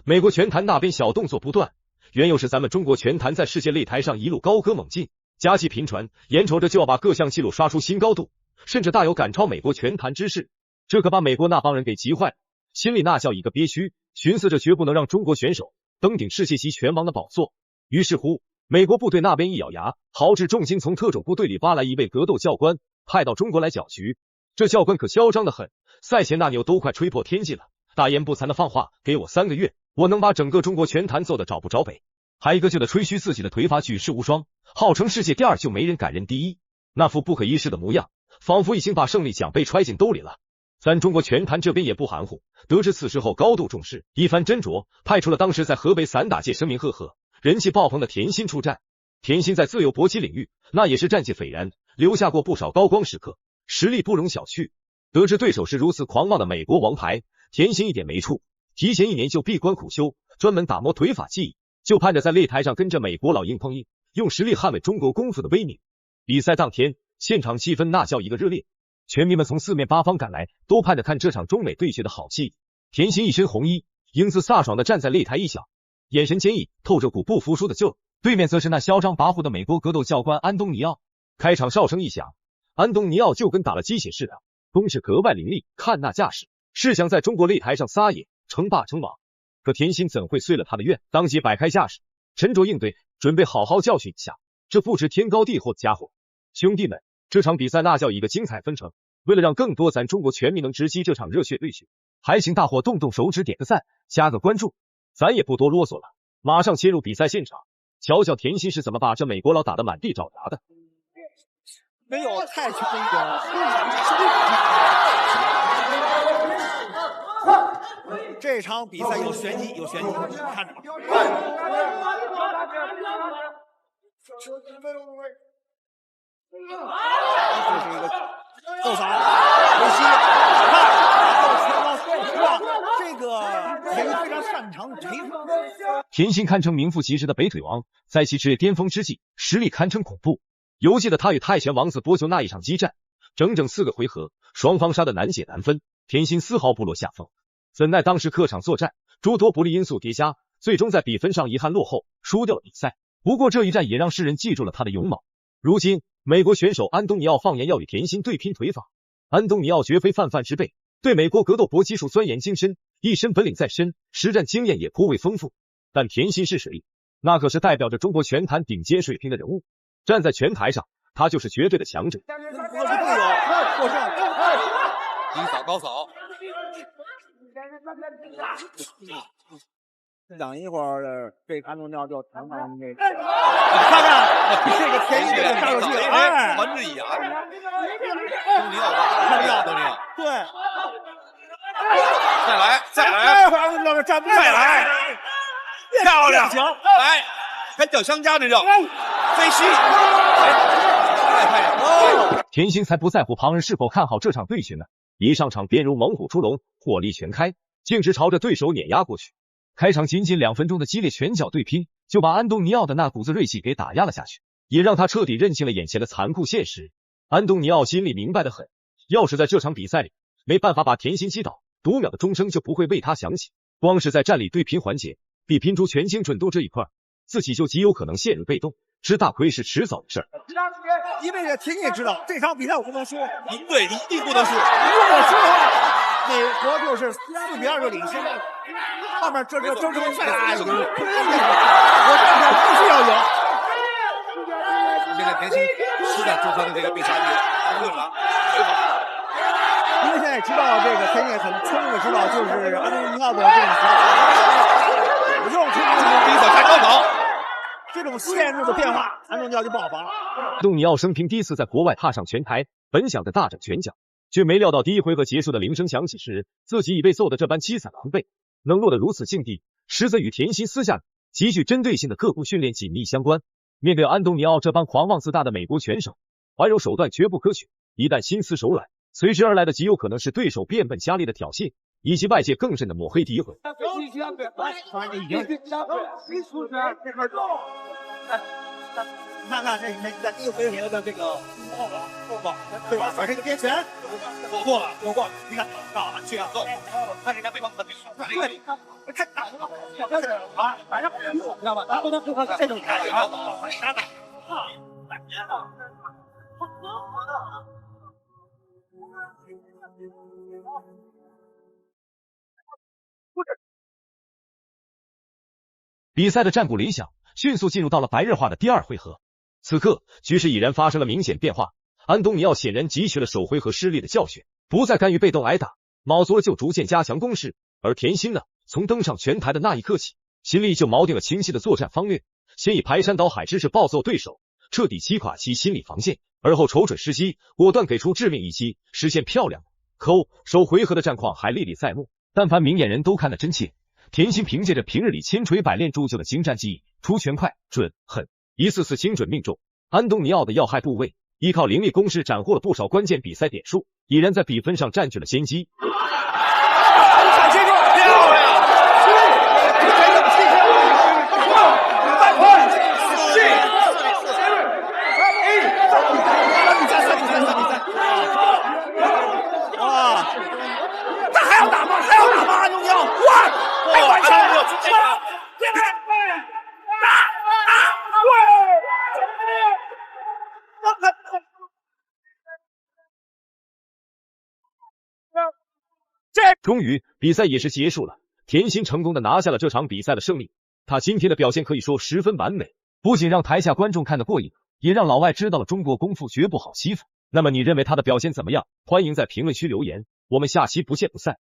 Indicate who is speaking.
Speaker 1: 美国拳坛那边小动作不断，原又是咱们中国拳坛在世界擂台上一路高歌猛进，佳绩频传，眼瞅着就要把各项纪录刷出新高度，甚至大有赶超美国拳坛之势。这可把美国那帮人给急坏了，心里那叫一个憋屈，寻思着绝不能让中国选手登顶世界级拳王的宝座。于是乎，美国部队那边一咬牙，豪掷重金从特种部队里挖来一位格斗教官，派到中国来搅局。这教官可嚣张得很，赛前那牛都快吹破天际了，大言不惭的放话，给我3个月，我能把整个中国拳坛揍得找不着北。还一个劲的吹嘘自己的腿法举世无双，号称世界第2就没人敢认第1，那副不可一世的模样，仿佛已经把胜利奖杯揣进兜里了。咱中国拳坛这边也不含糊，得知此事后高度重视，一番斟酌，派出了当时在河北散打界声名赫赫、人气爆棚的田心出战。田心在自由搏击领域那也是战绩斐然，留下过不少高光时刻，实力不容小觑。得知对手是如此狂妄的美国王牌，田心一点没怵，提前1年就闭关苦修，专门打磨腿法技艺，就盼着在擂台上跟着美国老鹰碰硬，用实力捍卫中国功夫的威名。比赛当天，现场气氛那叫一个热烈，拳迷们从4面8方赶来，都盼着看这场中美对决的好戏。田心一身红衣，英姿飒爽的站在擂台一角，眼神坚毅，透着股不服输的劲儿。对面则是那嚣张跋扈的美国格斗教官安东尼奥。开场哨声一响，安东尼奥就跟打了鸡血似的，攻势格外凌厉，看那架势，是想在中国擂台上撒野，称霸称王。可田心怎会遂了他的愿，当即摆开架势，沉着应对，准备好好教训一下这不知天高地厚的家伙。兄弟们，这场比赛那叫一个精彩纷呈。为了让更多咱中国拳迷能直击这场热血对决，还请大伙动动手指点个赞，加个关注。咱也不多啰嗦了，马上切入比赛现场，瞧瞧田心是怎么把这美国佬打得满地找牙的。
Speaker 2: 没有太强的一个这场比赛有玄机，有玄机，看着吧。这是一个后扫，梅西，这个田心非常擅长的腿法。
Speaker 1: 田心堪称名副其实的北腿王，在其职业巅峰之际，实力堪称恐怖。犹记得他与泰拳王子波球那一场激战，整整4个回合，双方杀得难解难分，田心丝毫不落下风。怎奈当时客场作战，诸多不利因素叠加，最终在比分上遗憾落后，输掉了比赛。不过这一战也让世人记住了他的勇猛。如今美国选手安东尼奥放言要与田心对拼腿法，安东尼奥绝非泛泛之辈，对美国格斗搏击术钻研精深，一身本领在身，实战经验也颇为丰富。但田心是谁？那可是代表着中国拳坛顶尖水平的人物，站在拳台上，他就是绝对的强者。
Speaker 2: 获胜，
Speaker 3: 低扫高扫。
Speaker 2: 等一会儿，这安东尼奥就谈谈这个，看看这个田心这个杀手技，哎，
Speaker 3: 环之以牙，东尼奥，
Speaker 2: 对，
Speaker 3: 再来，
Speaker 2: 再来，
Speaker 3: 漂亮，来，拳脚相加，这叫飞膝。
Speaker 1: 田心才不在乎旁人是否看好这场对决呢，一上场便如猛虎出笼，火力全开，径直朝着对手碾压过去。开场仅仅2分钟的激烈拳脚对拼，就把安东尼奥的那股子锐气给打压了下去，也让他彻底认清了眼前的残酷现实。安东尼奥心里明白得很，要是在这场比赛里没办法把田心击倒，读秒的钟声就不会为他响起。光是在战力对拼环节，比拼出拳精准度这一块，自己就极有可能陷入被动，吃大亏是迟早的事儿。
Speaker 2: 因为这田心也知道这场比赛我不能输，
Speaker 3: 对，一定不能输。
Speaker 2: 如果输的话，美国就是4-2就领先，后面这就争再来一个，我这场必须要赢。
Speaker 3: 现在田心实在做他的这个必杀技，
Speaker 2: 因为现在知道这个田心很聪明的知道，就是安东尼奥的这种不用出
Speaker 3: 低扫加高扫，
Speaker 2: 这种线路的变化，安东尼奥就爆发了。
Speaker 1: 安东尼奥生平第一次在国外踏上拳台，本想着大展拳脚，却没料到第1回合结束的铃声响起时，自己已被揍得这般凄惨狼狈，能落得如此境地，实则与田心私下极具针对性的刻苦训练紧密相关。面对安东尼奥这般狂妄自大的美国拳手，怀柔手段绝不可取，一旦心慈手软，随之而来的极有可能是对手变本加厉的挑诋，以及外界更甚的抹黑诋毁。
Speaker 2: 你看看这第一回合的这个对吧？把这个边拳过了，你看啊，去啊，看人家对方的对，太打了，啊，反正你知道吗？然后呢，这种感觉啊，打打啊，
Speaker 1: 比赛的战鼓铃响，迅速进入到了白热化的第二回合。此刻局势已然发生了明显变化，安东尼奥显然汲取了首回合失利的教训，不再甘于被动挨打，卯足了就逐渐加强攻势。而田心呢，从登上拳台的那一刻起，心里就锚定了清晰的作战方略，先以排山倒海之势暴揍对手，彻底击垮其心理防线，而后瞅准时机，果断给出致命一击，实现漂亮扣。首回合的战况还历历在目，但凡明眼人都看得真切。田心凭借着平日里千锤百炼铸就的精湛技艺，出拳快、准、狠，一次次精准命中安东尼奥的要害部位，依靠凌厉攻势斩获了不少关键比赛点数，已然在比分上占据了先机。
Speaker 3: 漂亮！
Speaker 2: 哇，这还要打吗？还要打吗？安东尼奥，哇，太完成了！
Speaker 1: 终于，比赛也是结束了。田心成功的拿下了这场比赛的胜利。他今天的表现可以说十分完美，不仅让台下观众看得过瘾，也让老外知道了中国功夫绝不好欺负。那么你认为他的表现怎么样？欢迎在评论区留言，我们下期不见不散。